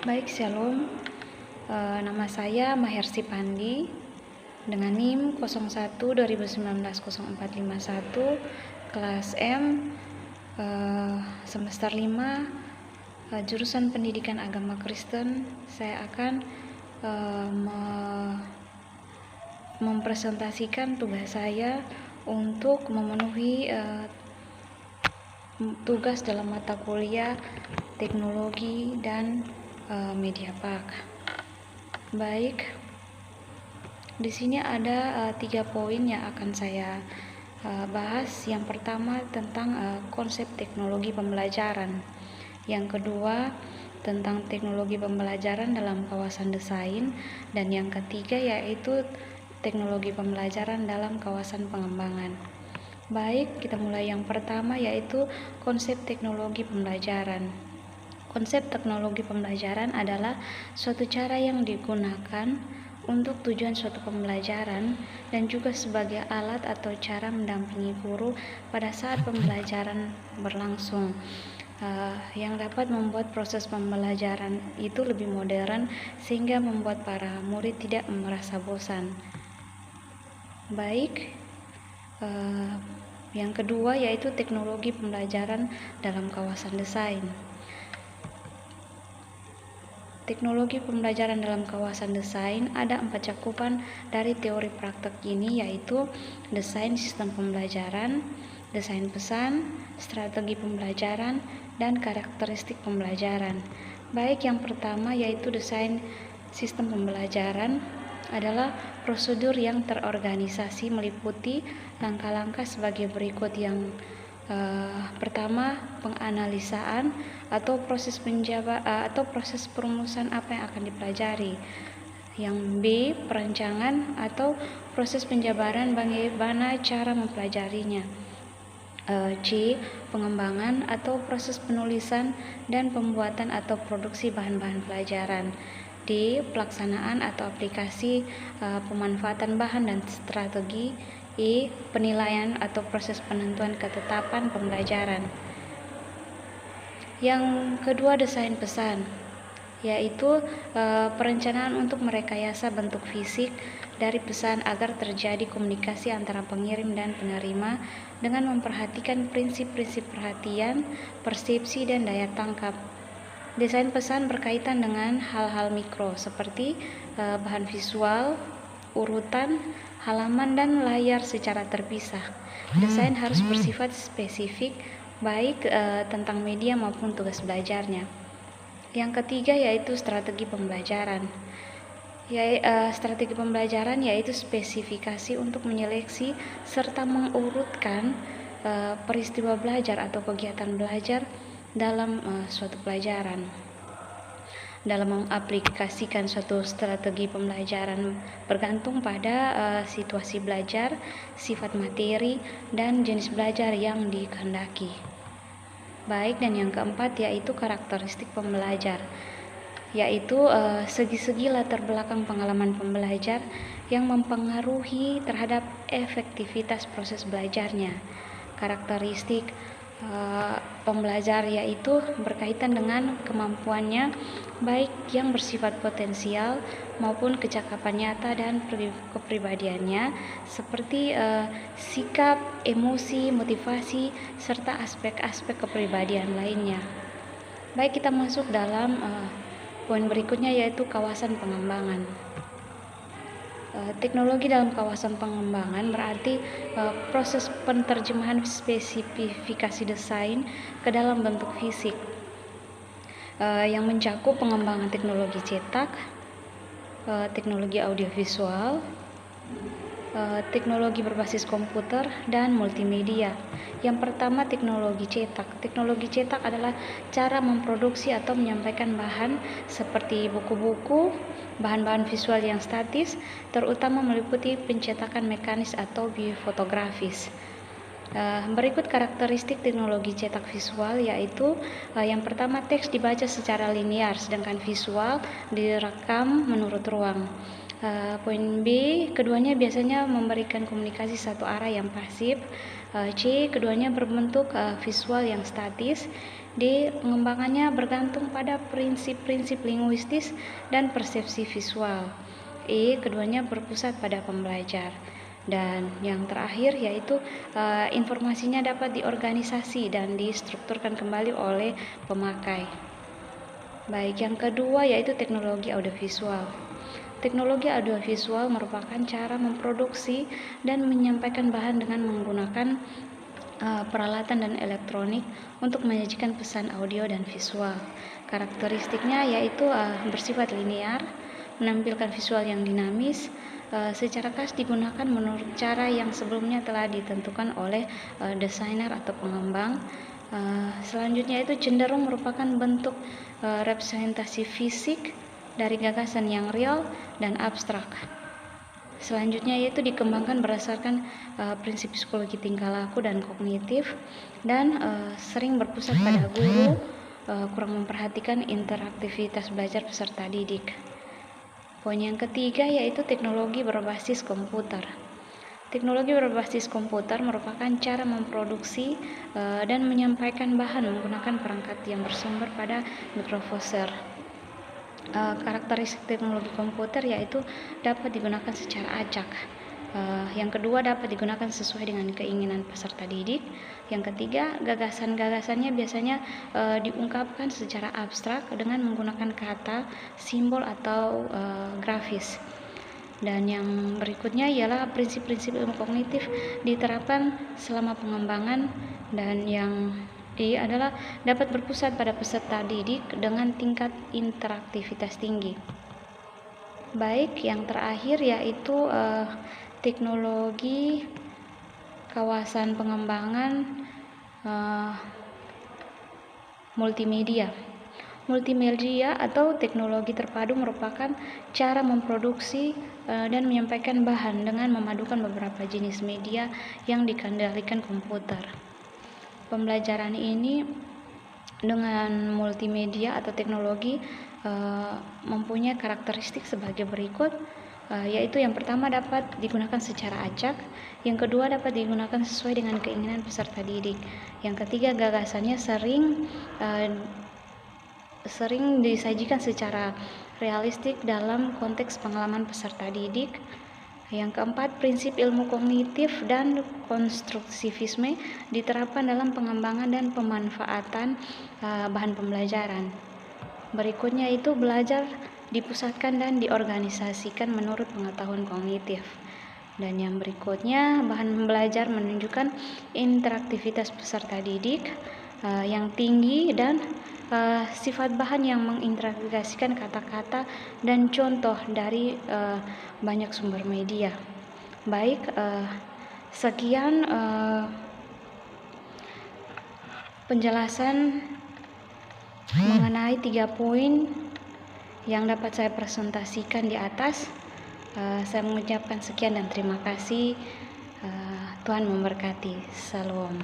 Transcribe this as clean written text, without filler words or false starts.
Baik, Shalom. Nama saya Mahersi Pandi dengan NIM 01/2019-0451, kelas M, semester 5, jurusan Pendidikan Agama Kristen. Saya akan mempresentasikan tugas saya untuk memenuhi tugas dalam mata kuliah teknologi dan media pak. Baik, di sini ada 3 poin yang akan saya bahas. Yang pertama tentang konsep teknologi pembelajaran. Yang kedua tentang teknologi pembelajaran dalam kawasan desain, dan yang ketiga yaitu teknologi pembelajaran dalam kawasan pengembangan. Baik, kita mulai yang pertama yaitu konsep teknologi pembelajaran. Konsep teknologi pembelajaran adalah suatu cara yang digunakan untuk tujuan suatu pembelajaran dan juga sebagai alat atau cara mendampingi guru pada saat pembelajaran berlangsung, yang dapat membuat proses pembelajaran itu lebih modern sehingga membuat para murid tidak merasa bosan. Baik, yang kedua yaitu teknologi pembelajaran dalam kawasan desain. Teknologi pembelajaran dalam kawasan desain ada 4 cakupan dari teori praktek ini, yaitu desain sistem pembelajaran, desain pesan, strategi pembelajaran, dan karakteristik pembelajaran. Baik, yang pertama yaitu desain sistem pembelajaran adalah prosedur yang terorganisasi meliputi langkah-langkah sebagai berikut. Yang pertama, penganalisaan atau proses perumusan apa yang akan dipelajari. Yang B, perancangan atau proses penjabaran bagaimana cara mempelajarinya. C, pengembangan atau proses penulisan dan pembuatan atau produksi bahan-bahan pelajaran. D, pelaksanaan atau aplikasi pemanfaatan bahan dan strategi. E, penilaian atau proses penentuan ketetapan pembelajaran. Yang kedua, desain pesan, yaitu perencanaan untuk merekayasa bentuk fisik dari pesan agar terjadi komunikasi antara pengirim dan penerima dengan memperhatikan prinsip-prinsip perhatian, persepsi, dan daya tangkap. Desain pesan berkaitan dengan hal-hal mikro seperti bahan visual, urutan, halaman, dan layar secara terpisah. Desain harus bersifat spesifik, baik tentang media maupun tugas belajarnya. Yang ketiga yaitu strategi pembelajaran. Strategi pembelajaran yaitu spesifikasi untuk menyeleksi serta mengurutkan peristiwa belajar atau kegiatan belajar dalam suatu pelajaran. Dalam mengaplikasikan suatu strategi pembelajaran bergantung pada situasi belajar, sifat materi, dan jenis belajar yang dikehendaki. Baik, dan yang keempat yaitu karakteristik pembelajar, yaitu segi-segi latar belakang pengalaman pembelajar yang mempengaruhi terhadap efektivitas proses belajarnya. Karakteristik pembelajar yaitu berkaitan dengan kemampuannya baik yang bersifat potensial maupun kecakapan nyata dan kepribadiannya, seperti sikap, emosi, motivasi, serta aspek-aspek kepribadian lainnya. Baik, kita masuk dalam poin berikutnya yaitu kawasan pengembangan. Teknologi dalam kawasan pengembangan berarti proses penerjemahan spesifikasi desain ke dalam bentuk fisik yang mencakup pengembangan teknologi cetak, teknologi audiovisual, teknologi berbasis komputer, dan multimedia. Yang pertama, teknologi cetak. Teknologi cetak adalah cara memproduksi atau menyampaikan bahan seperti buku-buku, bahan-bahan visual yang statis, terutama meliputi pencetakan mekanis atau biofotografis. Berikut karakteristik teknologi cetak visual, yaitu yang pertama, teks dibaca secara linear, sedangkan visual direkam menurut ruang. Poin B, keduanya biasanya memberikan komunikasi satu arah yang pasif. C, keduanya berbentuk visual yang statis. Pengembangannya bergantung pada prinsip-prinsip linguistis dan persepsi visual. Keduanya berpusat pada pembelajar. Dan yang terakhir yaitu informasinya dapat diorganisasi dan distrukturkan kembali oleh pemakai. Baik, yang kedua yaitu teknologi audiovisual. Teknologi audiovisual merupakan cara memproduksi dan menyampaikan bahan dengan menggunakan peralatan dan elektronik untuk menyajikan pesan audio dan visual. Karakteristiknya yaitu bersifat linear, menampilkan visual yang dinamis, secara khas digunakan menurut cara yang sebelumnya telah ditentukan oleh desainer atau pengembang. Selanjutnya itu cenderung merupakan bentuk representasi fisik dari gagasan yang real dan abstrak. Selanjutnya yaitu dikembangkan berdasarkan prinsip psikologi tingkah laku dan kognitif, dan sering berpusat pada guru, kurang memperhatikan interaktivitas belajar peserta didik. Poin yang ketiga yaitu teknologi berbasis komputer. Teknologi berbasis komputer merupakan cara memproduksi dan menyampaikan bahan menggunakan perangkat yang bersumber pada mikroprosesor. Karakteristik teknologi komputer yaitu dapat digunakan secara acak. Yang kedua, dapat digunakan sesuai dengan keinginan peserta didik. Yang ketiga, gagasan-gagasannya biasanya diungkapkan secara abstrak dengan menggunakan kata, simbol, atau grafis. Dan yang berikutnya ialah prinsip-prinsip ilmu kognitif diterapkan selama pengembangan, dan yang adalah dapat berpusat pada peserta didik dengan tingkat interaktivitas tinggi. Baik, yang terakhir yaitu teknologi kawasan pengembangan multimedia. Multimedia atau teknologi terpadu merupakan cara memproduksi dan menyampaikan bahan dengan memadukan beberapa jenis media yang dikendalikan komputer. Pembelajaran ini dengan multimedia atau teknologi mempunyai karakteristik sebagai berikut, yaitu yang pertama dapat digunakan secara acak, yang kedua dapat digunakan sesuai dengan keinginan peserta didik, yang ketiga gagasannya sering disajikan secara realistik dalam konteks pengalaman peserta didik. Yang keempat, prinsip ilmu kognitif dan konstruktivisme diterapkan dalam pengembangan dan pemanfaatan bahan pembelajaran. Berikutnya itu belajar dipusatkan dan diorganisasikan menurut pengetahuan kognitif. Dan yang berikutnya, bahan belajar menunjukkan interaktivitas peserta didik yang tinggi dan sifat bahan yang mengintegrasikan kata-kata dan contoh dari banyak sumber media. Baik, sekian penjelasan mengenai 3 poin yang dapat saya presentasikan di atas. Saya mengucapkan sekian dan terima kasih. Tuhan memberkati. Salam.